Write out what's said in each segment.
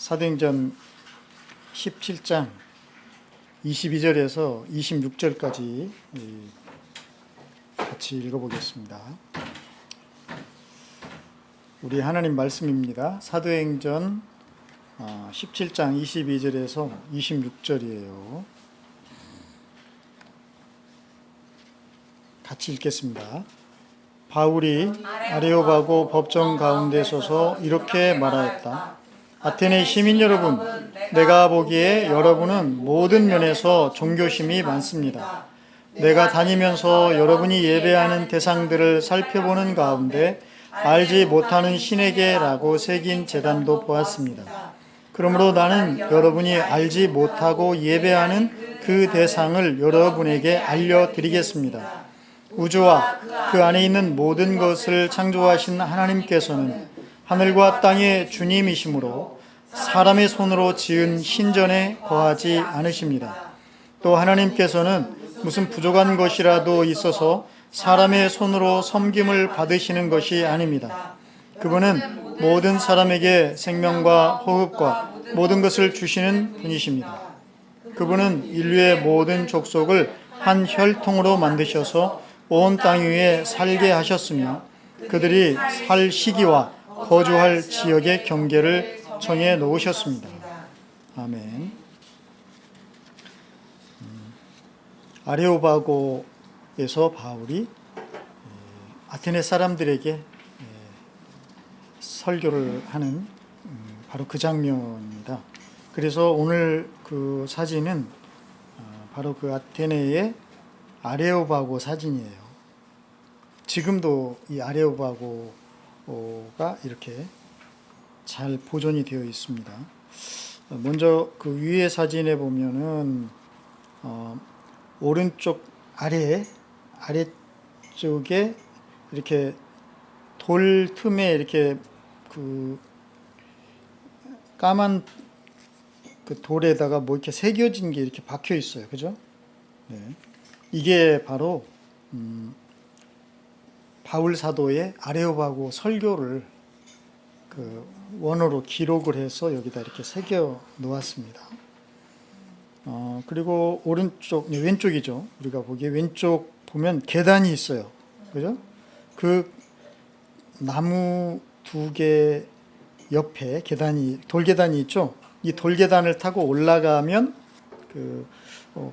사도행전 17장 22절에서 26절까지 같이 읽어보겠습니다. 우리 하나님 말씀입니다. 사도행전 17장 22절에서 26절이에요. 같이 읽겠습니다. 바울이 아레오바고 법정 가운데 서서 이렇게 말하였다. 아테네 시민 여러분, 내가 보기에 여러분은 모든 면에서 종교심이 많습니다. 내가 다니면서 여러분이 예배하는 대상들을 살펴보는 가운데 알지 못하는 신에게라고 새긴 제단도 보았습니다. 그러므로 나는 여러분이 알지 못하고 예배하는 그 대상을 여러분에게 알려드리겠습니다. 우주와 그 안에 있는 모든 것을 창조하신 하나님께서는 하늘과 땅의 주님이시므로 사람의 손으로 지은 신전에 거하지 않으십니다. 또 하나님께서는 무슨 부족한 것이라도 있어서 사람의 손으로 섬김을 받으시는 것이 아닙니다. 그분은 모든 사람에게 생명과 호흡과 모든 것을 주시는 분이십니다. 그분은 인류의 모든 족속을 한 혈통으로 만드셔서 온 땅 위에 살게 하셨으며 그들이 살 시기와 거주할 지역의 경계를 정해 놓으셨습니다. 아멘. 아레오바고에서 바울이 아테네 사람들에게 설교를 하는 바로 그 장면입니다. 그래서 오늘 그 사진은 바로 그 아테네의 아레오바고 사진이에요. 지금도 이 아레오바고가 이렇게 잘 보존이 되어 있습니다. 먼저 그 위에 사진에 보면은 오른쪽 아래쪽에 이렇게 돌 틈에 이렇게 그 까만 그 돌에다가 뭐 이렇게 새겨진 게 이렇게 박혀 있어요. 그죠? 네. 이게 바로 바울 사도의 아레오바고 설교를 그 원어로 기록을 해서 여기다 이렇게 새겨 놓았습니다. 그리고 왼쪽이죠. 우리가 보기에 왼쪽 보면 계단이 있어요. 그죠? 그 나무 두 개 옆에 돌계단이 있죠. 이 돌계단을 타고 올라가면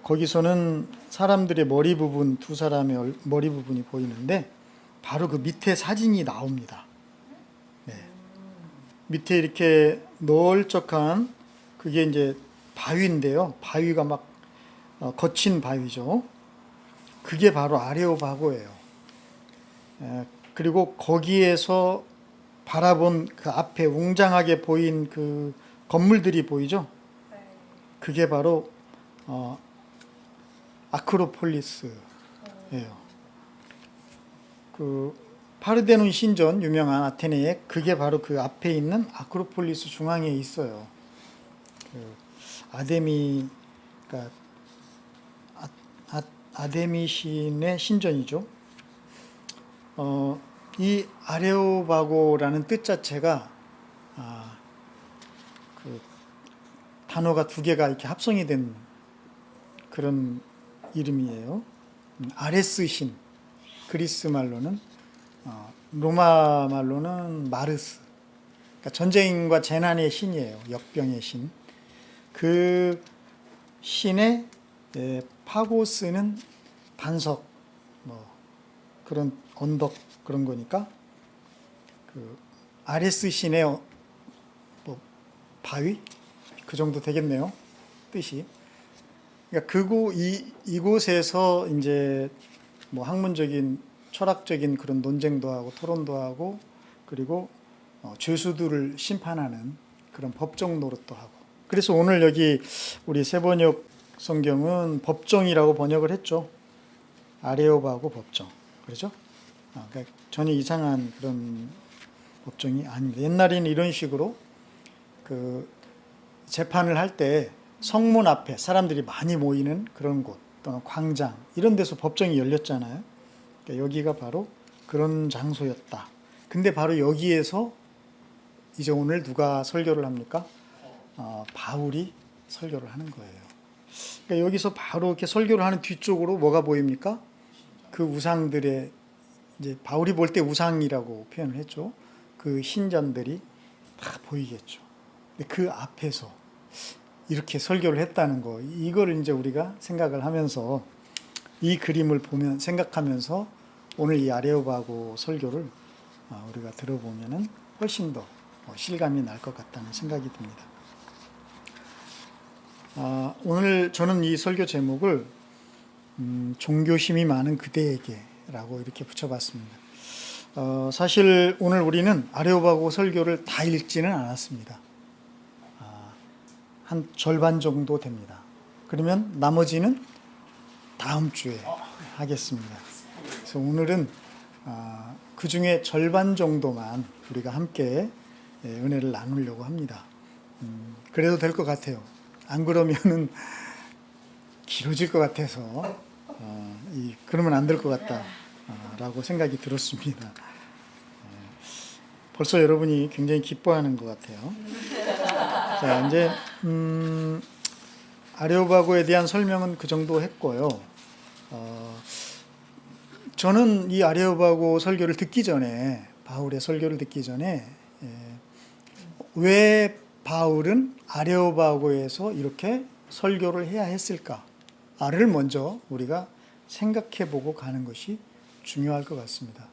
거기서는 사람들의 머리 부분, 두 사람의 머리 부분이 보이는데 바로 그 밑에 사진이 나옵니다. 네. 밑에 이렇게 널쩍한 그게 이제 바위인데요. 바위가 막 거친 바위죠. 그게 바로 아레오바고예요. 그리고 거기에서 바라본 그 앞에 웅장하게 보인 그 건물들이 보이죠. 그게 바로 아크로폴리스예요. 그 파르데논 신전 유명한 아테네에 그게 바로 그 앞에 있는 아크로폴리스 중앙에 있어요. 그러니까 아데미 신의 신전이죠. 이 아레오바고라는 뜻 자체가 그 단어가 두 개가 이렇게 합성이 된 그런 이름이에요. 아레스 신, 그리스 말로는 로마 말로는 마르스. 그러니까 전쟁과 재난의 신이에요. 역병의 신. 그 신의 파고스는 반석, 뭐 그런 언덕 그런 거니까 그 아레스 신의 뭐 바위 그 정도 되겠네요. 뜻이. 그러니까 이곳에서 이제 뭐 학문적인 철학적인 그런 논쟁도 하고 토론도 하고 그리고 죄수들을 심판하는 그런 법정 노릇도 하고. 그래서 오늘 여기 우리 새번역 성경은 법정이라고 번역을 했죠. 아레오바고 법정. 그렇죠? 그러니까 전혀 이상한 그런 법정이 아닙니다. 옛날에는 이런 식으로 그 재판을 할 때 성문 앞에 사람들이 많이 모이는 그런 곳 또는 광장 이런 데서 법정이 열렸잖아요. 그러니까 여기가 바로 그런 장소였다. 근데 바로 여기에서 이제 오늘 누가 설교를 합니까? 바울이 설교를 하는 거예요. 그러니까 여기서 바로 이렇게 설교를 하는 뒤쪽으로 뭐가 보입니까? 그 우상들의, 이제 바울이 볼 때 우상이라고 표현을 했죠. 그 신전들이 다 보이겠죠. 근데 그 앞에서 이렇게 설교를 했다는 거, 이거를 이제 우리가 생각을 하면서 이 그림을 보면 생각하면서 오늘 이 아레오바고 설교를 우리가 들어보면은 훨씬 더 실감이 날 것 같다는 생각이 듭니다. 오늘 저는 이 설교 제목을 종교심이 많은 그대에게라고 이렇게 붙여봤습니다. 사실 오늘 우리는 아레오바고 설교를 다 읽지는 않았습니다. 한 절반 정도 됩니다. 그러면 나머지는 다음 주에 하겠습니다. 그래서 오늘은 그 중에 절반 정도만 우리가 함께 은혜를 나누려고 합니다. 그래도 될 것 같아요. 안 그러면은 길어질 것 같아서 그러면 안 될 것 같다라고 생각이 들었습니다. 벌써 여러분이 굉장히 기뻐하는 것 같아요. 자, 이제 아레오바고에 대한 설명은 그 정도 했고요. 저는 이 아레오바고 설교를 듣기 전에, 바울의 설교를 듣기 전에 왜 바울은 아레오바고에서 이렇게 설교를 해야 했을까를 먼저 우리가 생각해 보고 가는 것이 중요할 것 같습니다.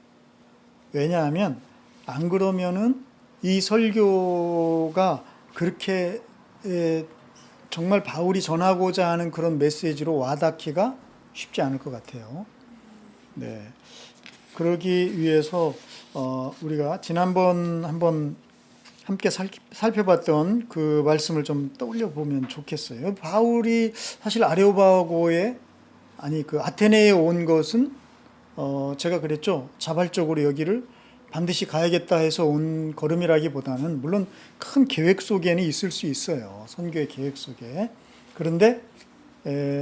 왜냐하면 안 그러면은 이 설교가 그렇게 정말 바울이 전하고자 하는 그런 메시지로 와닿기가 쉽지 않을 것 같아요. 네. 그러기 위해서 우리가 지난번 한번 함께 살펴봤던 그 말씀을 좀 떠올려 보면 좋겠어요. 바울이 사실 아레오바고에, 그 아테네에 온 것은 제가 그랬죠. 자발적으로 여기를 반드시 가야겠다 해서 온 걸음이라기보다는 물론 큰 계획 속에는 있을 수 있어요. 선교의 계획 속에. 그런데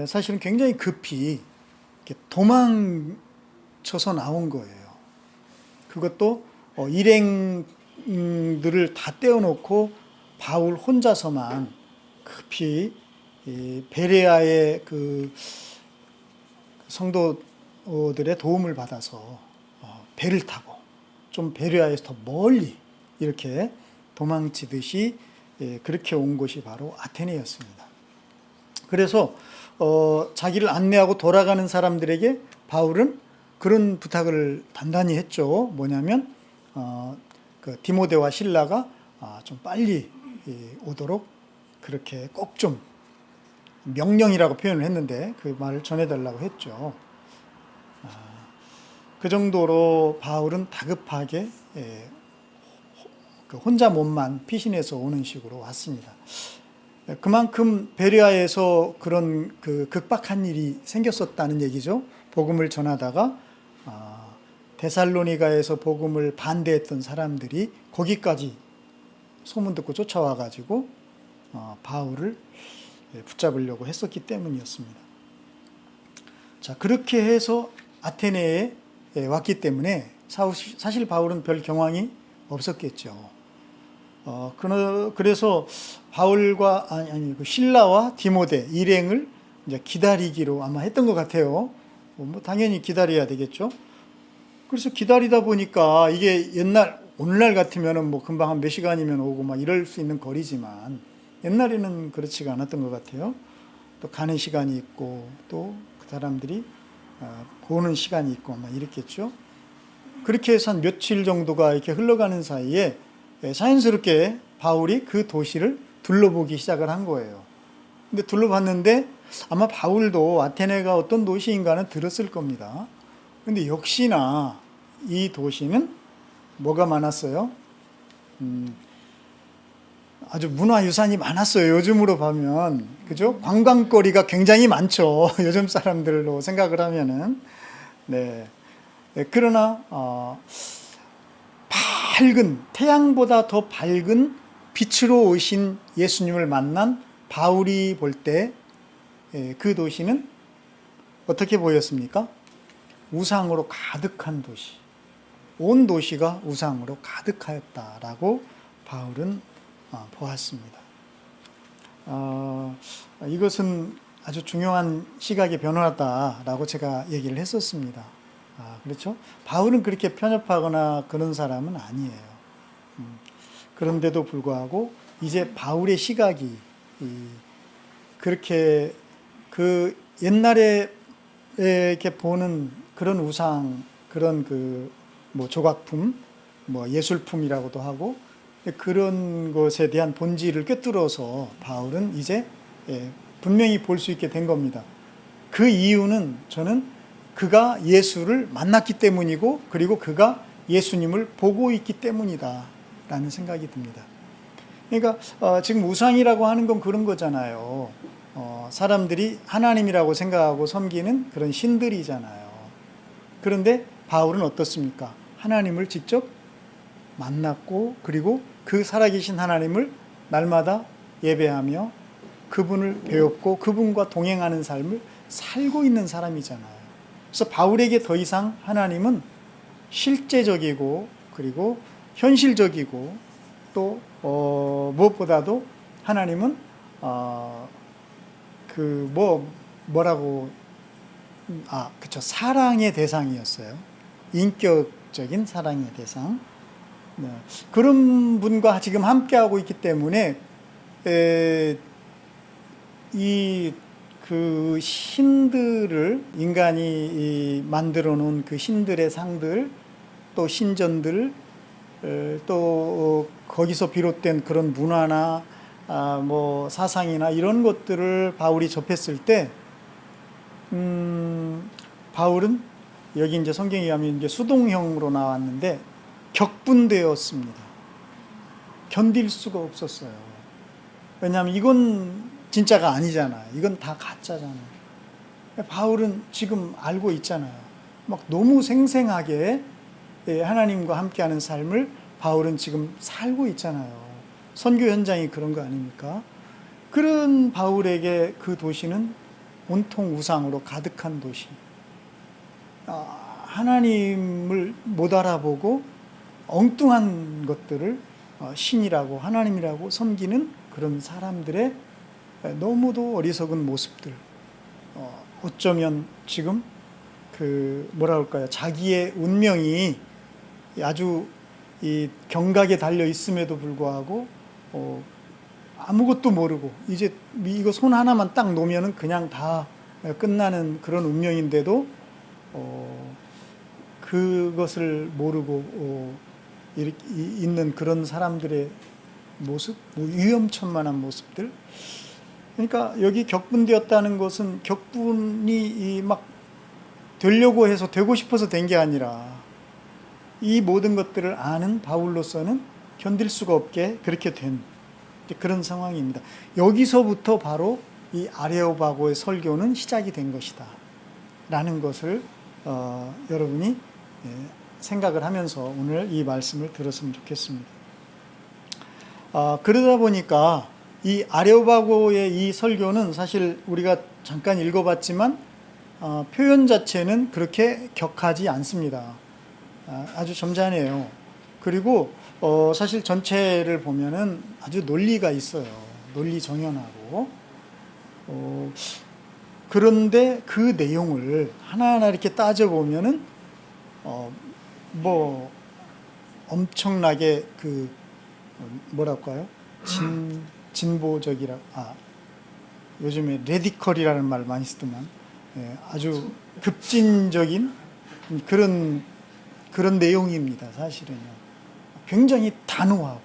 사실은 굉장히 급히 이렇게 도망쳐서 나온 거예요. 그것도 일행들을 다 떼어놓고 바울 혼자서만 급히 베레아의 그 성도들의 도움을 받아서 배를 타고 좀 베레아에서 더 멀리 이렇게 도망치듯이 그렇게 온 곳이 바로 아테네였습니다. 그래서 자기를 안내하고 돌아가는 사람들에게 바울은 그런 부탁을 단단히 했죠. 뭐냐면 그 디모데와 실라가 좀 빨리 오도록 그렇게 꼭 좀 명령이라고 표현을 했는데 그 말을 전해달라고 했죠. 그 정도로 바울은 다급하게 혼자 몸만 피신해서 오는 식으로 왔습니다. 그만큼 베레아에서 그런 그 극박한 일이 생겼었다는 얘기죠. 복음을 전하다가 데살로니가에서 복음을 반대했던 사람들이 거기까지 소문 듣고 쫓아와가지고 바울을 붙잡으려고 했었기 때문이었습니다. 자, 그렇게 해서 아테네에 왔기 때문에 사실 바울은 별 경황이 없었겠죠. 그래서 바울과 그 실라와 디모데 일행을 이제 기다리기로 아마 했던 것 같아요. 뭐 당연히 기다려야 되겠죠. 그래서 기다리다 보니까 이게 오늘날 같으면은 뭐 금방 한 몇 시간이면 오고 막 이럴 수 있는 거리지만 옛날에는 그렇지가 않았던 것 같아요. 또 가는 시간이 있고 또 그 사람들이 보는 시간이 있고 막 이랬겠죠. 그렇게 해서 한 며칠 정도가 이렇게 흘러가는 사이에 자연스럽게 바울이 그 도시를 둘러보기 시작을 한 거예요. 근데 둘러봤는데 아마 바울도 아테네가 어떤 도시인가는 들었을 겁니다. 근데 역시나 이 도시는 뭐가 많았어요? 아주 문화유산이 많았어요. 요즘으로 보면. 그죠? 관광거리가 굉장히 많죠. 요즘 사람들로 생각을 하면은. 네. 그러나, 태양보다 더 밝은 빛으로 오신 예수님을 만난 바울이 볼 때 그 도시는 어떻게 보였습니까? 우상으로 가득한 도시. 온 도시가 우상으로 가득하였다라고 바울은 보았습니다. 이것은 아주 중요한 시각의 변화다라고 제가 얘기를 했었습니다. 그렇죠? 바울은 그렇게 편협하거나 그런 사람은 아니에요. 그런데도 불구하고 이제 바울의 시각이 그렇게 그 옛날에 이렇게 보는 그런 우상, 그런 뭐 조각품, 뭐 예술품이라고도 하고 그런 것에 대한 본질을 꿰뚫어서 바울은 이제 분명히 볼 수 있게 된 겁니다. 그 이유는 저는 그가 예수를 만났기 때문이고 그리고 그가 예수님을 보고 있기 때문이다 라는 생각이 듭니다. 그러니까 지금 우상이라고 하는 건 그런 거잖아요. 사람들이 하나님이라고 생각하고 섬기는 그런 신들이잖아요. 그런데 바울은 어떻습니까? 하나님을 직접 만났고 그리고 그 살아계신 하나님을 날마다 예배하며 그분을 배웠고 그분과 동행하는 삶을 살고 있는 사람이잖아요. 그래서 바울에게 더 이상 하나님은 실제적이고 그리고 현실적이고 또 무엇보다도 하나님은 그쵸, 사랑의 대상이었어요. 인격적인 사랑의 대상. 네. 그런 분과 지금 함께하고 있기 때문에 그 신들을 인간이 만들어 놓은 그 신들의 상들 또 신전들 또 거기서 비롯된 그런 문화나 뭐 사상이나 이런 것들을 바울이 접했을 때 바울은 여기 이제 성경에 의하면 이제 수동형으로 나왔는데 격분되었습니다. 견딜 수가 없었어요. 왜냐하면 이건 진짜가 아니잖아요. 이건 다 가짜잖아요. 바울은 지금 알고 있잖아요. 막 너무 생생하게 하나님과 함께하는 삶을 바울은 지금 살고 있잖아요. 선교 현장이 그런 거 아닙니까? 그런 바울에게 그 도시는 온통 우상으로 가득한 도시. 하나님을 못 알아보고 엉뚱한 것들을 신이라고 하나님이라고 섬기는 그런 사람들의 너무도 어리석은 모습들. 어쩌면 지금 자기의 운명이 아주 이 경각에 달려 있음에도 불구하고 아무것도 모르고 이제 이거 손 하나만 딱 놓으면은 그냥 다 끝나는 그런 운명인데도 그것을 모르고 이렇게 있는 그런 사람들의 모습, 위험천만한 모습들. 그러니까 여기 격분되었다는 것은 격분이 막 되려고 해서 되고 싶어서 된 게 아니라 이 모든 것들을 아는 바울로서는 견딜 수가 없게 그렇게 된 그런 상황입니다. 여기서부터 바로 이 아레오바고의 설교는 시작이 된 것이다 라는 것을 여러분이 생각을 하면서 오늘 이 말씀을 들었으면 좋겠습니다. 그러다 보니까 이 아레오바고의 이 설교는 사실 우리가 잠깐 읽어봤지만 표현 자체는 그렇게 격하지 않습니다. 아주 점잖해요. 그리고 사실 전체를 보면은 아주 논리가 있어요. 논리 정연하고. 그런데 그 내용을 하나하나 이렇게 따져보면은 뭐 엄청나게 뭐랄까요? 진보적이라 요즘에 레디컬이라는 말 많이 쓰더만 아주 급진적인 그런 내용입니다. 사실은요. 굉장히 단호하고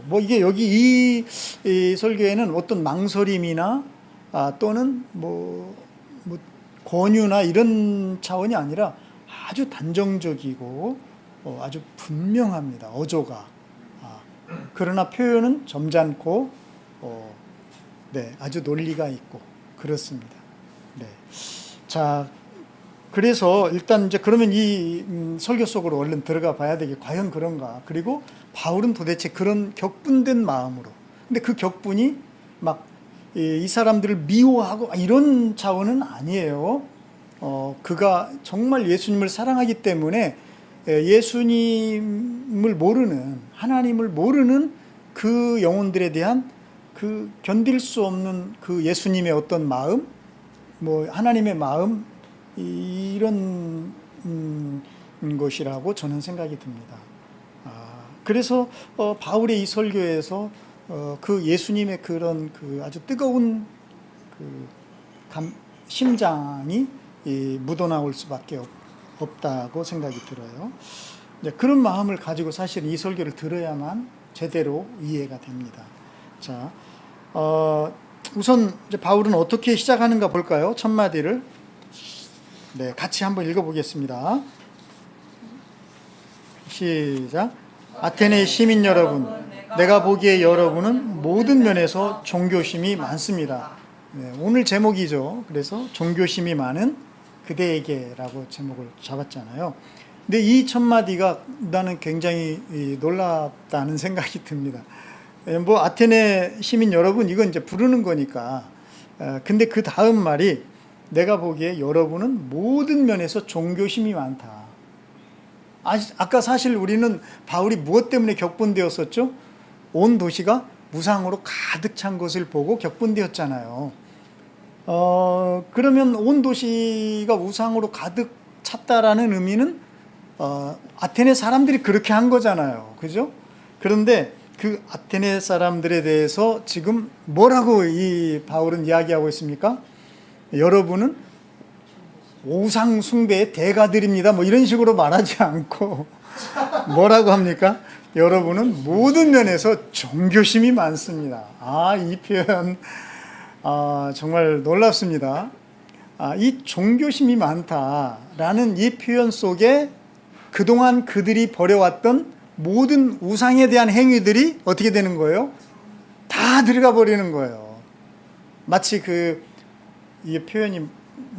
뭐 이게 여기 이 설교에는 어떤 망설임이나 또는 뭐 권유나 이런 차원이 아니라 아주 단정적이고 아주 분명합니다. 어조가. 그러나 표현은 점잖고 아주 논리가 있고 그렇습니다. 자, 그래서 일단 이제 그러면 이 설교 속으로 얼른 들어가 봐야 되게 과연 그런가? 그리고 바울은 도대체 그런 격분된 마음으로, 근데 그 격분이 막 이 사람들을 미워하고 이런 차원은 아니에요. 그가 정말 예수님을 사랑하기 때문에 예수님을 모르는, 하나님을 모르는 그 영혼들에 대한 그 견딜 수 없는 그 예수님의 어떤 마음, 뭐 하나님의 마음, 이런 것이라고 저는 생각이 듭니다. 그래서 바울의 이 설교에서 그 예수님의 그런 그 아주 뜨거운 그 심장이 묻어나올 수밖에 없다고 생각이 들어요. 그런 마음을 가지고 사실 이 설교를 들어야만 제대로 이해가 됩니다. 자, 우선 이제 바울은 어떻게 시작하는가 볼까요? 첫 마디를 네, 같이 한번 읽어보겠습니다. 시작. 아테네 시민 여러분, 내가 보기에 여러분은 모든 면에서 종교심이 많습니다. 네, 오늘 제목이죠. 그래서 종교심이 많은 그대에게라고 제목을 잡았잖아요. 근데 이 첫 마디가 나는 굉장히 놀랍다는 생각이 듭니다. 뭐 아테네 시민 여러분, 이건 이제 부르는 거니까. 근데 그 다음 말이 내가 보기에 여러분은 모든 면에서 종교심이 많다. 아까 사실 우리는 바울이 무엇 때문에 격분되었었죠? 온 도시가 우상으로 가득 찬 것을 보고 격분되었잖아요. 그러면 온 도시가 우상으로 가득 찼다라는 의미는 아테네 사람들이 그렇게 한 거잖아요. 그죠? 그런데 그 아테네 사람들에 대해서 지금 뭐라고 이 바울은 이야기하고 있습니까? 여러분은 우상 숭배의 대가들입니다. 뭐 이런 식으로 말하지 않고 뭐라고 합니까? 여러분은 모든 면에서 종교심이 많습니다. 이 표현 정말 놀랍습니다. 이 종교심이 많다라는 이 표현 속에 그동안 그들이 벌여왔던 모든 우상에 대한 행위들이 어떻게 되는 거예요? 다 들어가 버리는 거예요. 마치 이 표현이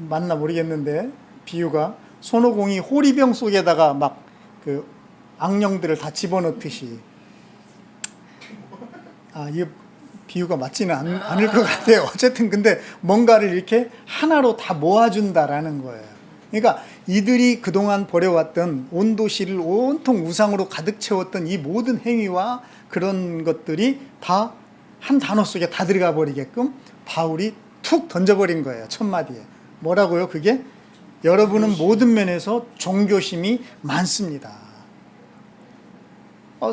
맞나 모르겠는데 비유가 손오공이 호리병 속에다가 막 그 악령들을 다 집어넣듯이 이 비유가 맞지는 않을 것 같아요. 어쨌든 근데 뭔가를 이렇게 하나로 다 모아준다라는 거예요. 그러니까 이들이 그동안 벌여왔던 온 도시를 온통 우상으로 가득 채웠던 이 모든 행위와 그런 것들이 다 한 단어 속에 다 들어가 버리게끔 바울이 툭 던져버린 거예요. 첫 마디에. 뭐라고요? 그게 여러분은 모든 면에서 종교심이 많습니다.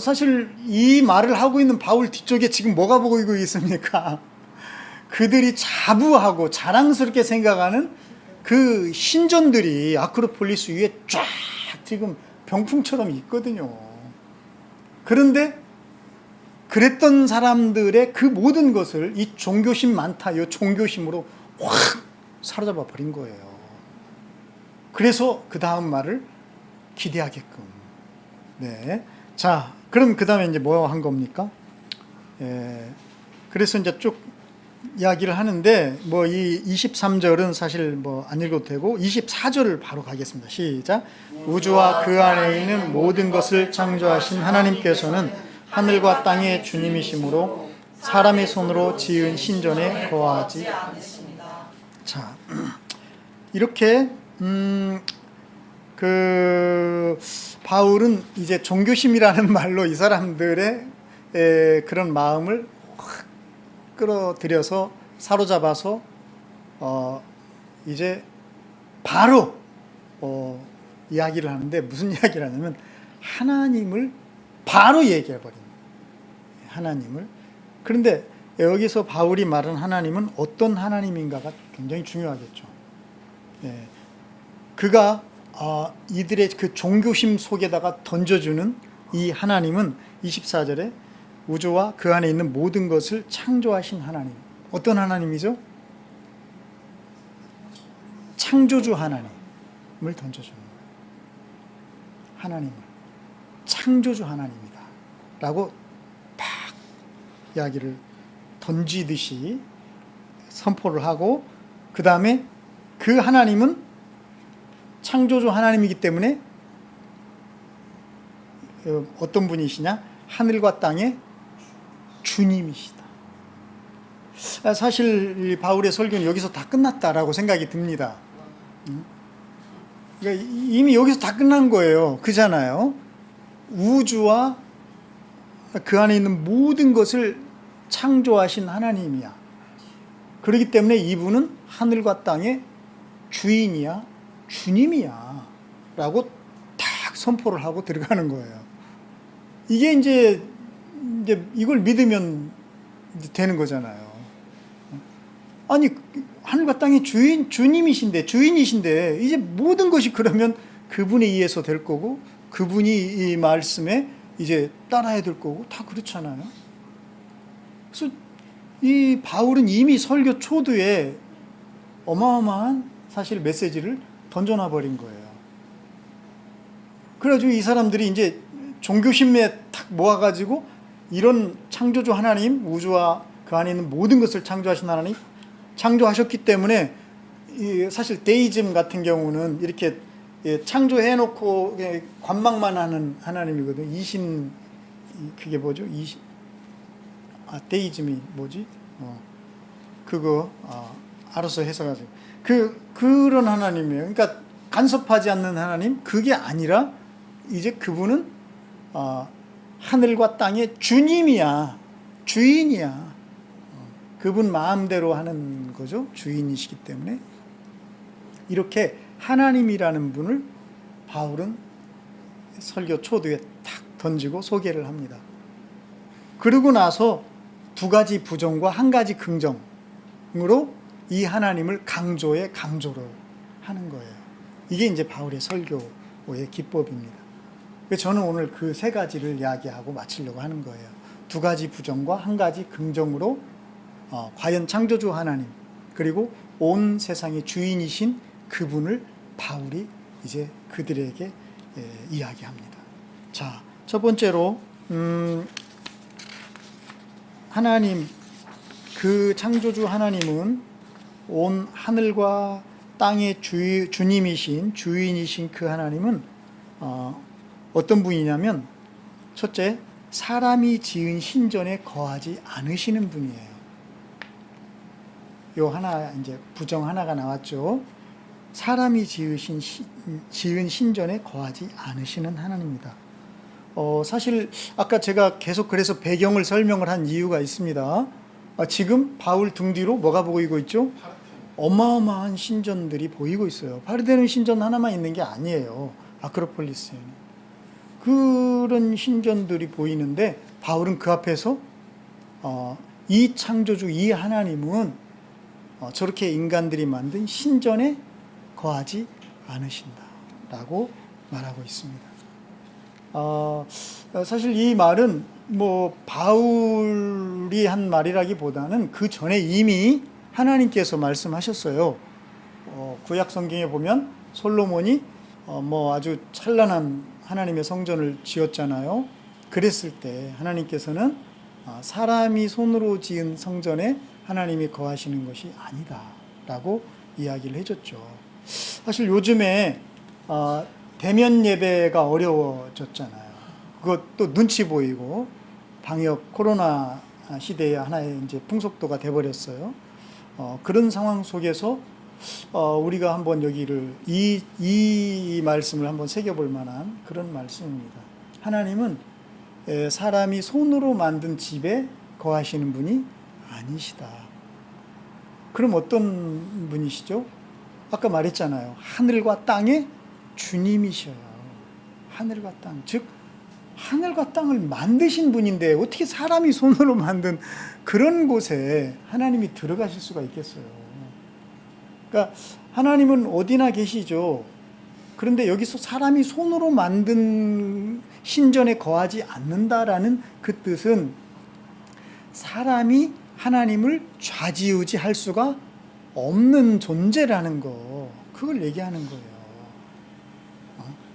사실 이 말을 하고 있는 바울 뒤쪽에 지금 뭐가 보이고 있습니까? 그들이 자부하고 자랑스럽게 생각하는 그 신전들이 아크로폴리스 위에 쫙 지금 병풍처럼 있거든요. 그런데 그랬던 사람들의 그 모든 것을 이 종교심 많다, 이 종교심으로 확 사로잡아 버린 거예요. 그래서 그 다음 말을 기대하게끔. 네. 자, 그럼 그 다음에 이제 뭐 한 겁니까? 그래서 이제 쭉 이야기를 하는데, 뭐 이 23절은 사실 뭐 안 읽어도 되고, 24절을 바로 가겠습니다. 시작. 우주와 그 안에 있는 모든 것을 창조하신 하나님께서는 하늘과 땅의 주님이시므로 사람의 손으로 지은 신전에 거하지 않으십니다. 자, 이렇게 바울은 이제 종교심이라는 말로 이 사람들의 그런 마음을 확 끌어들여서 사로잡아서 이제 바로 이야기를 하는데, 무슨 이야기를 하냐면 하나님을 바로 얘기해버립니다. 하나님을. 그런데 여기서 바울이 말한 하나님은 어떤 하나님인가가 굉장히 중요하겠죠. 그가 이들의 그 종교심 속에다가 던져주는 이 하나님은 24절에 우주와 그 안에 있는 모든 것을 창조하신 하나님. 어떤 하나님이죠? 창조주 하나님을 던져주는 거예요. 하나님을 창조주 하나님이다 라고 팍 이야기를 던지듯이 선포를 하고, 그 다음에 그 하나님은 창조주 하나님이기 때문에 어떤 분이시냐? 하늘과 땅의 주님이시다. 사실 바울의 설교는 여기서 다 끝났다라고 생각이 듭니다. 그러니까 이미 여기서 다 끝난 거예요. 그잖아요. 우주와 그 안에 있는 모든 것을 창조하신 하나님이야. 그렇기 때문에 이분은 하늘과 땅의 주인이야, 주님이야 라고 딱 선포를 하고 들어가는 거예요. 이게 이제 이걸 믿으면 되는 거잖아요. 아니, 하늘과 땅의 주인이신데 이제 모든 것이 그러면 그분에 의해서 될 거고, 그분이 이 말씀에 이제 따라야 될 거고, 다 그렇잖아요. 그래서 이 바울은 이미 설교 초두에 어마어마한 사실 메시지를 던져놔 버린 거예요. 그래가지고 이 사람들이 이제 종교심에 탁 모아가지고 이런 창조주 하나님, 우주와 그 안에 있는 모든 것을 창조하신 하나님, 창조하셨기 때문에 사실 데이즘 같은 경우는 이렇게 창조해놓고 관망만 하는 하나님이거든요. 이신, 그게 뭐죠? 데이즘이 뭐지? 그거 알아서 해석하세요. 그런 하나님이에요. 그러니까 간섭하지 않는 하나님, 그게 아니라 이제 그분은 하늘과 땅의 주님이야, 주인이야. 그분 마음대로 하는 거죠. 주인이시기 때문에. 이렇게 하나님이라는 분을 바울은 설교 초두에 탁 던지고 소개를 합니다. 그러고 나서 두 가지 부정과 한 가지 긍정으로 이 하나님을 강조를 하는 거예요. 이게 이제 바울의 설교의 기법입니다. 저는 오늘 그 세 가지를 이야기하고 마치려고 하는 거예요. 두 가지 부정과 한 가지 긍정으로 과연 창조주 하나님, 그리고 온 세상의 주인이신 그분을 바울이 이제 그들에게 이야기합니다. 자, 첫 번째로 하나님, 그 창조주 하나님은 온 하늘과 땅의 주님이신, 주인이신 그 하나님은 어떤 분이냐면, 첫째, 사람이 지은 신전에 거하지 않으시는 분이에요. 요 하나, 이제 부정 하나가 나왔죠. 사람이 지은 신전에 거하지 않으시는 하나님입니다. 사실 아까 제가 계속 그래서 배경을 설명을 한 이유가 있습니다. 지금 바울 등 뒤로 뭐가 보이고 있죠? 어마어마한 신전들이 보이고 있어요. 파르데논 신전 하나만 있는 게 아니에요. 아크로폴리스에는. 그런 신전들이 보이는데 바울은 그 앞에서 이 창조주, 이 하나님은 저렇게 인간들이 만든 신전에 거하지 않으신다라고 말하고 있습니다. 사실 이 말은 뭐 바울이 한 말이라기보다는 그 전에 이미 하나님께서 말씀하셨어요. 구약 성경에 보면 솔로몬이 뭐 아주 찬란한 하나님의 성전을 지었잖아요. 그랬을 때 하나님께서는 사람이 손으로 지은 성전에 하나님이 거하시는 것이 아니다라고 이야기를 해줬죠. 사실 요즘에 대면 예배가 어려워졌잖아요. 그것도 눈치 보이고 방역 코로나 시대의 하나의 이제 풍속도가 돼버렸어요. 그런 상황 속에서 우리가 한번 여기를 이 말씀을 한번 새겨볼 만한 그런 말씀입니다. 하나님은 사람이 손으로 만든 집에 거하시는 분이 아니시다. 그럼 어떤 분이시죠? 아까 말했잖아요. 하늘과 땅의 주님이셔요. 하늘과 땅, 즉 하늘과 땅을 만드신 분인데 어떻게 사람이 손으로 만든 그런 곳에 하나님이 들어가실 수가 있겠어요? 그러니까 하나님은 어디나 계시죠. 그런데 여기서 사람이 손으로 만든 신전에 거하지 않는다라는 그 뜻은 사람이 하나님을 좌지우지할 수가 없는 존재라는 거, 그걸 얘기하는 거예요.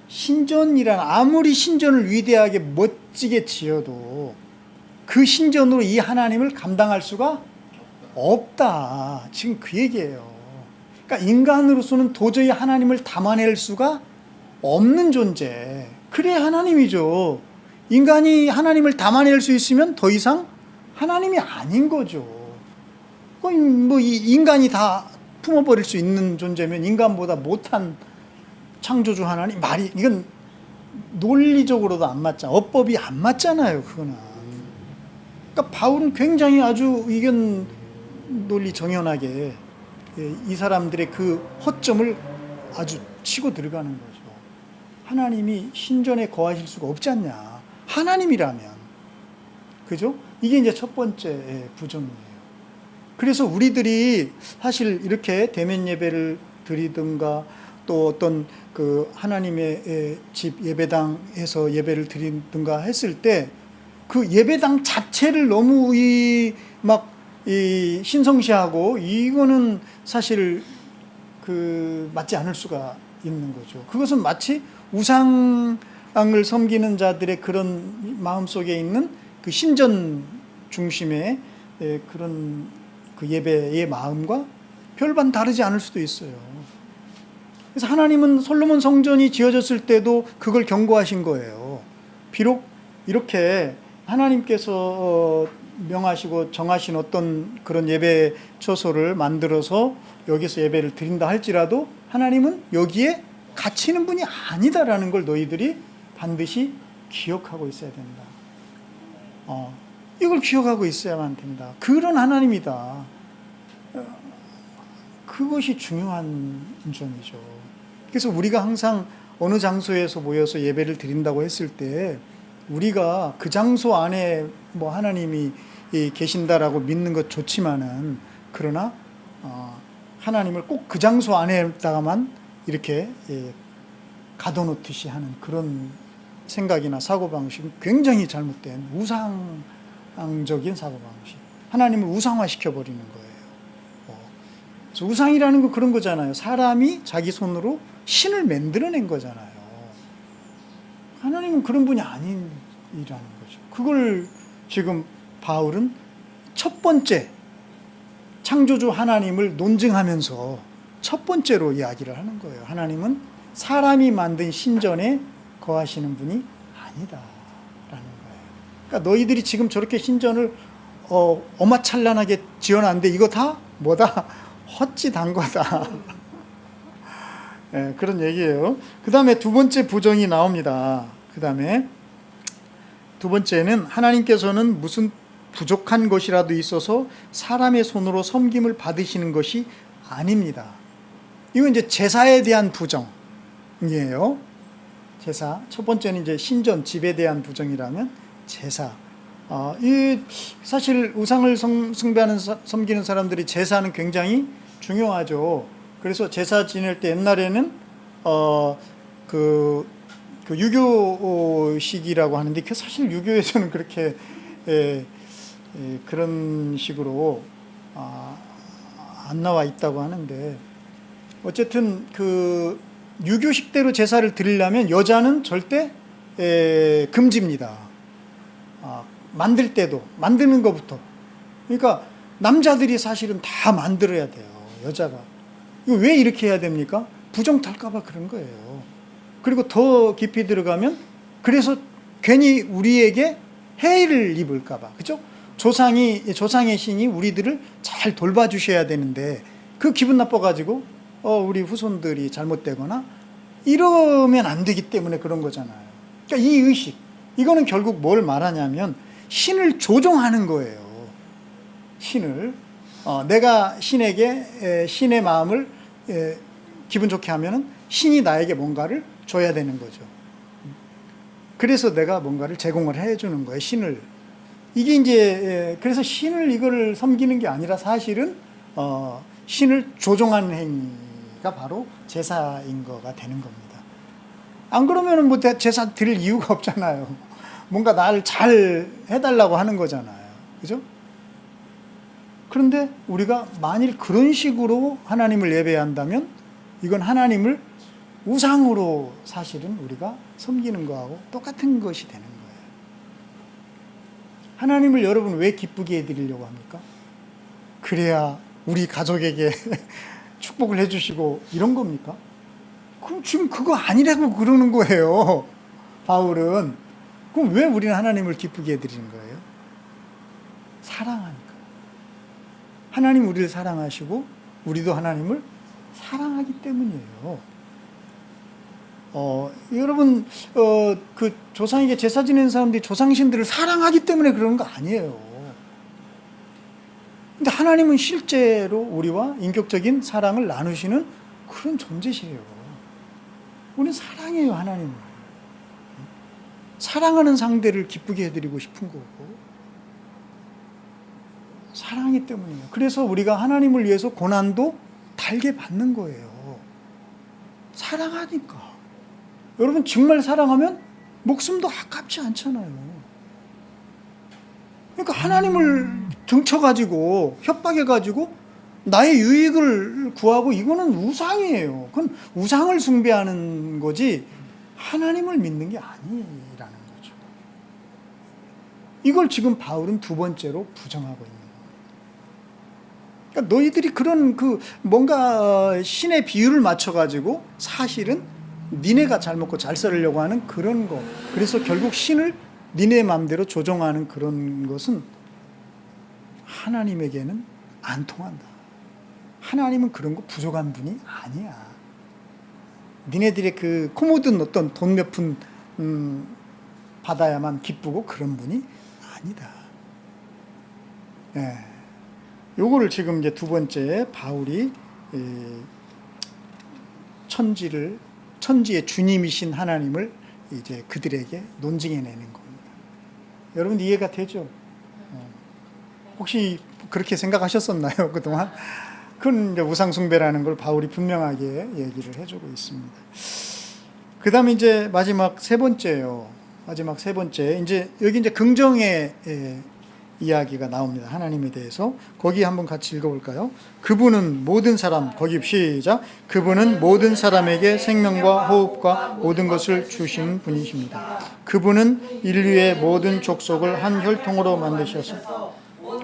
신전이란, 아무리 신전을 위대하게 멋지게 지어도 그 신전으로 이 하나님을 감당할 수가 없다. 지금 그 얘기예요. 그러니까 인간으로서는 도저히 하나님을 담아낼 수가 없는 존재. 그래 하나님이죠. 인간이 하나님을 담아낼 수 있으면 더 이상 하나님이 아닌 거죠. 뭐 이 인간이 다 품어버릴 수 있는 존재면 인간보다 못한 창조주 하나님, 말이 이건 논리적으로도 안 맞잖아. 어법이 안 맞잖아요. 그거는. 그러니까 그러니까 바울은 굉장히 아주 의견 논리 정연하게 이 사람들의 그 허점을 아주 치고 들어가는 거죠. 하나님이 신전에 거하실 수가 없지 않냐. 하나님이라면. 그죠? 이게 이제 첫 번째 부정이에요. 그래서 우리들이 사실 이렇게 대면 예배를 드리든가 또 어떤 그 하나님의 집 예배당에서 예배를 드리든가 했을 때 그 예배당 자체를 너무 이 신성시하고 이거는 사실 그 맞지 않을 수가 있는 거죠. 그것은 마치 우상을 섬기는 자들의 그런 마음속에 있는 그 신전 중심의 그런 그 예배의 마음과 별반 다르지 않을 수도 있어요. 그래서 하나님은 솔로몬 성전이 지어졌을 때도 그걸 경고하신 거예요. 비록 이렇게 하나님께서 명하시고 정하신 어떤 그런 예배 처소를 만들어서 여기서 예배를 드린다 할지라도 하나님은 여기에 갇히는 분이 아니다라는 걸 너희들이 반드시 기억하고 있어야 된다. 이걸 기억하고 있어야만 된다. 그런 하나님이다. 그것이 중요한 점이죠. 그래서 우리가 항상 어느 장소에서 모여서 예배를 드린다고 했을 때 우리가 그 장소 안에 뭐 하나님이 계신다라고 믿는 것 좋지만은 그러나 하나님을 꼭 그 장소 안에다가만 이렇게 가둬놓듯이 하는 그런 생각이나 사고방식은 굉장히 잘못된 우상적인 사고방식. 하나님을 우상화시켜버리는 거예요. 그래서 우상이라는 건 그런 거잖아요. 사람이 자기 손으로 신을 만들어낸 거잖아요. 하나님은 그런 분이 아니라는 거죠. 그걸 지금 바울은 첫 번째 창조주 하나님을 논증하면서 첫 번째로 이야기를 하는 거예요. 하나님은 사람이 만든 신전에 거하시는 분이 아니다라는 거예요. 그러니까 너희들이 지금 저렇게 신전을 어마찬란하게 지어놨는데 이거 다 뭐다? 헛짓한 거다. 네, 그런 얘기예요. 그 다음에 두 번째 부정이 나옵니다. 그 다음에 두 번째는 하나님께서는 무슨 부족한 것이라도 있어서 사람의 손으로 섬김을 받으시는 것이 아닙니다. 이건 이제 제사에 대한 부정이에요. 제사. 첫 번째는 이제 신전, 집에 대한 부정이라면 제사. 이 사실 우상을 숭배하는 섬기는 사람들이 제사는 굉장히 중요하죠. 그래서 제사 지낼 때 옛날에는 그 유교식이라고 하는데 그 사실 유교에서는 그렇게 그런 식으로 안 나와 있다고 하는데 어쨌든 그 유교식대로 제사를 드리려면 여자는 절대 금지입니다. 만들 때도 만드는 것부터. 그러니까 남자들이 사실은 다 만들어야 돼요. 여자가. 이거 왜 이렇게 해야 됩니까? 부정 탈까봐 그런 거예요. 그리고 더 깊이 들어가면 그래서 괜히 우리에게 해를 입을까봐. 그죠? 조상의 신이 우리들을 잘 돌봐주셔야 되는데 그 기분 나빠가지고 우리 후손들이 잘못되거나 이러면 안 되기 때문에 그런 거잖아요. 그러니까 이 의식, 이거는 결국 뭘 말하냐면 신을 조종하는 거예요. 신을. 내가 신에게 신의 마음을 기분 좋게 하면은 신이 나에게 뭔가를 줘야 되는 거죠. 그래서 내가 뭔가를 제공을 해주는 거예요. 신을. 이게 이제 그래서 신을 이거를 섬기는 게 아니라 사실은 신을 조종하는 행위가 바로 제사인 거가 되는 겁니다. 안 그러면은 뭐 제사 드릴 이유가 없잖아요. 뭔가 나를 잘 해달라고 하는 거잖아요. 그죠? 그런데 우리가 만일 그런 식으로 하나님을 예배한다면 이건 하나님을 우상으로 사실은 우리가 섬기는 거하고 똑같은 것이 되는 거예요. 하나님을 여러분 왜 기쁘게 해드리려고 합니까? 그래야 우리 가족에게 축복을 해주시고 이런 겁니까? 그럼 지금 그거 아니라고 그러는 거예요. 바울은. 그럼 왜 우리는 하나님을 기쁘게 해드리는 거예요? 사랑하니까. 하나님 우리를 사랑하시고 우리도 하나님을 사랑하기 때문이에요. 여러분 그 조상에게 제사 지내는 사람들이 조상신들을 사랑하기 때문에 그러는 거 아니에요. 근데 하나님은 실제로 우리와 인격적인 사랑을 나누시는 그런 존재시에요. 우리는 사랑해요, 하나님을. 사랑하는 상대를 기쁘게 해드리고 싶은 거고, 사랑하기 때문이에요. 그래서 우리가 하나님을 위해서 고난도 달게 받는 거예요. 사랑하니까. 여러분, 정말 사랑하면 목숨도 아깝지 않잖아요. 그러니까 하나님을 등쳐가지고 협박해가지고 나의 유익을 구하고, 이거는 우상이에요. 그건 우상을 숭배하는 거지 하나님을 믿는 게 아니라는 거죠. 이걸 지금 바울은 두 번째로 부정하고 있는 거예요. 그러니까 너희들이 그런 뭔가 신의 비유를 맞춰가지고 사실은 니네가 잘 먹고 잘 살려고 하는 그런 거. 그래서 결국 신을 니네 마음대로 조종하는 그런 것은 하나님에게는 안 통한다. 하나님은 그런 거 부족한 분이 아니야. 니네들의 코 묻은 어떤 돈 몇 푼 받아야만 기쁘고 그런 분이 아니다. 예. 요거를 지금 이제 두 번째 바울이 천지의 주님이신 하나님을 이제 그들에게 논증해내는 겁니다. 여러분 이해가 되죠? 혹시 그렇게 생각하셨었나요, 그동안? 그건 이제 우상숭배라는 걸 바울이 분명하게 얘기를 해주고 있습니다. 그 다음에 이제 마지막 세 번째예요. 마지막 세 번째. 이제 여기 이제 긍정의 이야기가 나옵니다. 하나님에 대해서. 거기 한번 같이 읽어볼까요? 그분은 모든 사람, 거기 시작. 그분은 모든 사람에게 생명과 호흡과 모든 것을 주신 분이십니다. 그분은 인류의 모든 족속을 한 혈통으로 만드셔서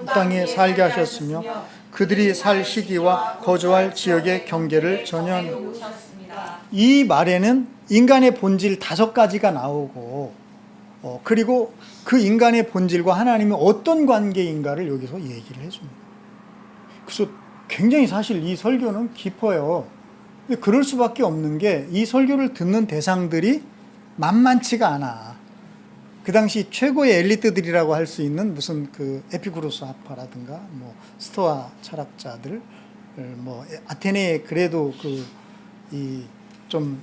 땅에 살게 하셨으며 그들이 살 시기와 거주할 지역의 경계를 전혀. 이 말에는 인간의 본질 5가지가 나오고, 그리고 그 인간의 본질과 하나님이 어떤 관계인가를 여기서 얘기를 해줍니다. 그래서 굉장히 사실 이 설교는 깊어요. 근데 그럴 수밖에 없는 게 이 설교를 듣는 대상들이 만만치가 않아. 그 당시 최고의 엘리트들이라고 할 수 있는 무슨 에피쿠로스 학파라든가 뭐 스토아 철학자들, 뭐 아테네에 그래도 이 좀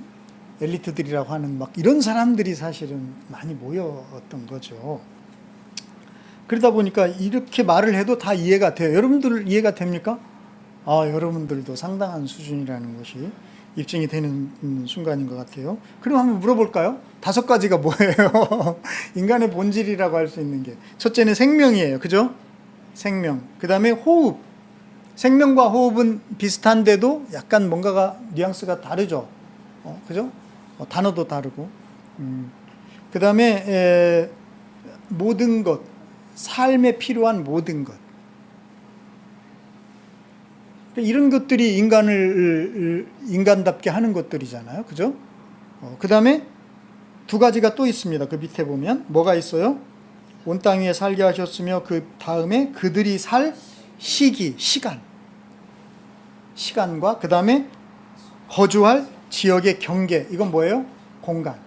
엘리트들이라고 하는 막 이런 사람들이 사실은 많이 모였던 거죠. 그러다 보니까 이렇게 말을 해도 다 이해가 돼요. 여러분들 이해가 됩니까? 여러분들도 상당한 수준이라는 것이 입증이 되는 순간인 것 같아요. 그럼 한번 물어볼까요? 5가지가 뭐예요? 인간의 본질이라고 할 수 있는 게. 첫째는 생명이에요. 그죠? 생명. 그 다음에 호흡. 생명과 호흡은 비슷한데도 약간 뭔가가 뉘앙스가 다르죠. 그죠? 단어도 다르고. 그 다음에 모든 것. 삶에 필요한 모든 것. 이런 것들이 인간을 인간답게 하는 것들이잖아요. 그죠? 그 다음에 2가지가 또 있습니다. 그 밑에 보면 뭐가 있어요? 온 땅 위에 살게 하셨으며 그 다음에 그들이 살 시기, 시간과 그 다음에 거주할 지역의 경계. 이건 뭐예요? 공간.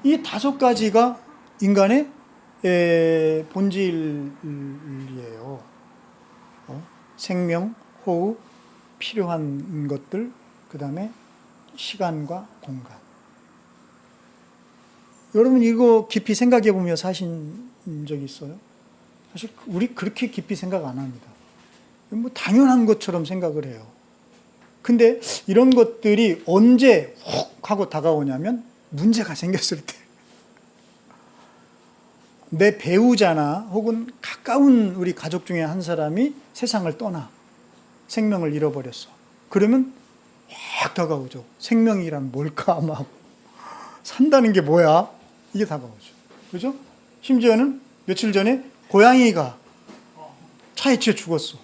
이 5가지가 인간의 본질이에요. 생명, 호흡, 필요한 것들, 그 다음에 시간과 공간. 여러분 이거 깊이 생각해 보며 사신 적 있어요? 사실 우리 그렇게 깊이 생각 안 합니다. 뭐 당연한 것처럼 생각을 해요. 근데 이런 것들이 언제 훅 하고 다가오냐면 문제가 생겼을 때. 내 배우자나 혹은 가까운 우리 가족 중에 한 사람이 세상을 떠나 생명을 잃어버렸어. 그러면 확 다가오죠. 생명이란 뭘까? 막 산다는 게 뭐야? 이게 다가오죠. 그죠? 심지어는 며칠 전에 고양이가 차에 치여 죽었어.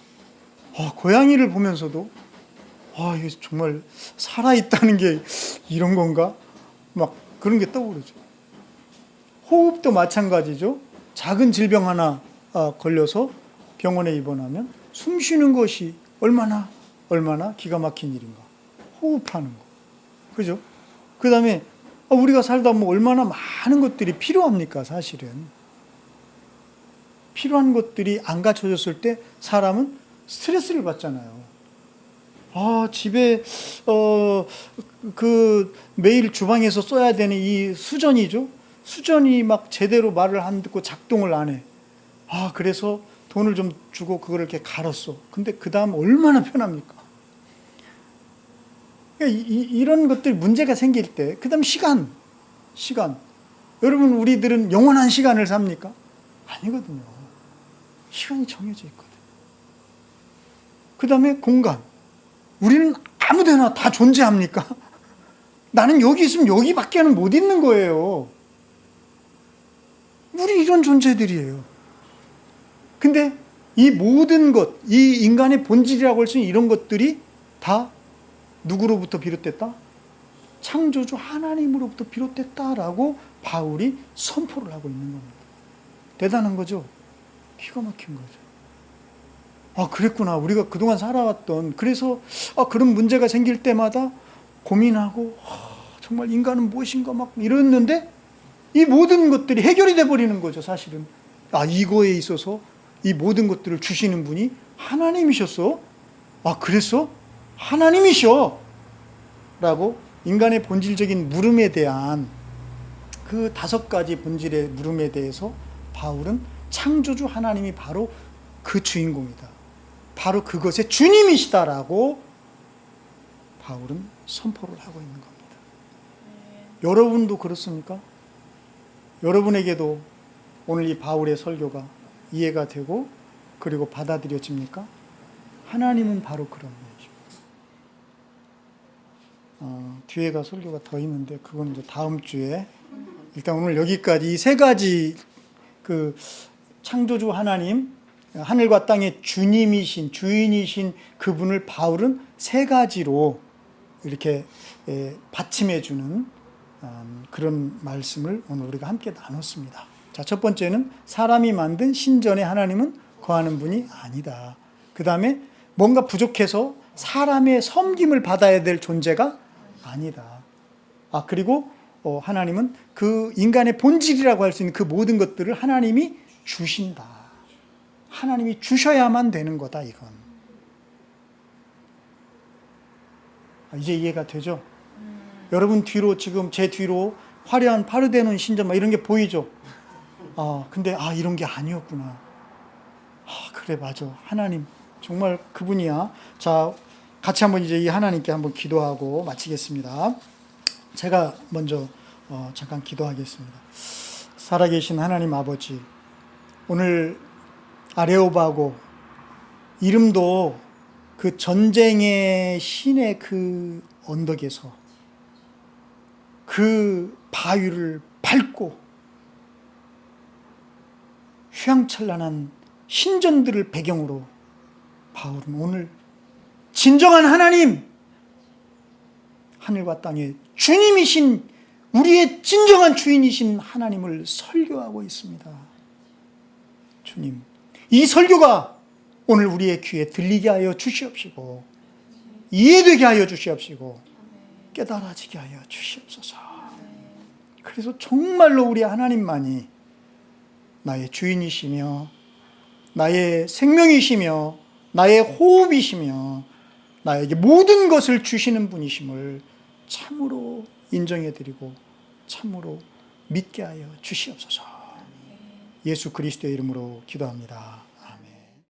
고양이를 보면서도 이게 정말 살아있다는 게 이런 건가? 막 그런 게 떠오르죠. 호흡도 마찬가지죠. 작은 질병 하나 걸려서 병원에 입원하면 숨 쉬는 것이 얼마나 기가 막힌 일인가. 호흡하는 거. 그죠? 그 다음에 우리가 살다 보면 얼마나 많은 것들이 필요합니까, 사실은. 필요한 것들이 안 갖춰졌을 때 사람은 스트레스를 받잖아요. 집에 매일 주방에서 써야 되는 이 수전이죠. 수전이 막 제대로 말을 안 듣고 작동을 안 해. 그래서 돈을 좀 주고 그걸 이렇게 갈았어. 근데 그 다음 얼마나 편합니까? 그러니까 이런 것들 문제가 생길 때, 그 다음 시간. 여러분, 우리들은 영원한 시간을 삽니까? 아니거든요. 시간이 정해져 있거든. 그 다음에 공간. 우리는 아무데나 다 존재합니까? 나는 여기 있으면 여기밖에는 못 있는 거예요. 우리 이런 존재들이에요. 근데 이 모든 것, 이 인간의 본질이라고 할 수 있는 이런 것들이 다 누구로부터 비롯됐다? 창조주 하나님으로부터 비롯됐다라고 바울이 선포를 하고 있는 겁니다. 대단한 거죠? 기가 막힌 거죠. 그랬구나. 우리가 그동안 살아왔던, 그래서 그런 문제가 생길 때마다 고민하고 정말 인간은 무엇인가 막 이랬는데 이 모든 것들이 해결이 돼버리는 거죠. 사실은 이거에 있어서 이 모든 것들을 주시는 분이 하나님이셨어. 그랬어? 하나님이셔 라고 인간의 본질적인 물음에 대한 그 5가지 본질의 물음에 대해서 바울은 창조주 하나님이 바로 그 주인공이다, 바로 그것의 주님이시다라고 바울은 선포를 하고 있는 겁니다. 여러분도 그렇습니까? 여러분에게도 오늘 이 바울의 설교가 이해가 되고 그리고 받아들여집니까? 하나님은 바로 그런 분이십니다. 뒤에가 설교가 더 있는데 그건 이제 다음 주에, 일단 오늘 여기까지 이 3가지 그 창조주 하나님, 하늘과 땅의 주님이신, 주인이신 그분을 바울은 3가지로 이렇게 받침해주는 그런 말씀을 오늘 우리가 함께 나눴습니다. 자, 첫 번째는 사람이 만든 신전에 하나님은 거하는 분이 아니다. 그 다음에 뭔가 부족해서 사람의 섬김을 받아야 될 존재가 아니다. 그리고 하나님은 그 인간의 본질이라고 할 수 있는 그 모든 것들을 하나님이 주신다. 하나님이 주셔야만 되는 거다, 이건. 이제 이해가 되죠? 여러분 뒤로, 지금 제 뒤로 화려한 파르데논 신전 막 이런 게 보이죠? 근데 이런 게 아니었구나. 그래, 맞아. 하나님 정말 그분이야. 자, 같이 한번 이제 이 하나님께 한번 기도하고 마치겠습니다. 제가 먼저 잠깐 기도하겠습니다. 살아계신 하나님 아버지, 오늘 아레오바고, 이름도 그 전쟁의 신의 그 언덕에서 그 바위를 밟고 휘황찬란한 신전들을 배경으로 바울은 오늘 진정한 하나님, 하늘과 땅의 주님이신, 우리의 진정한 주인이신 하나님을 설교하고 있습니다. 주님, 이 설교가 오늘 우리의 귀에 들리게 하여 주시옵시고, 이해되게 하여 주시옵시고, 깨달아지게 하여 주시옵소서. 그래서 정말로 우리 하나님만이 나의 주인이시며 나의 생명이시며 나의 호흡이시며 나에게 모든 것을 주시는 분이심을 참으로 인정해드리고 참으로 믿게 하여 주시옵소서. 예수 그리스도의 이름으로 기도합니다.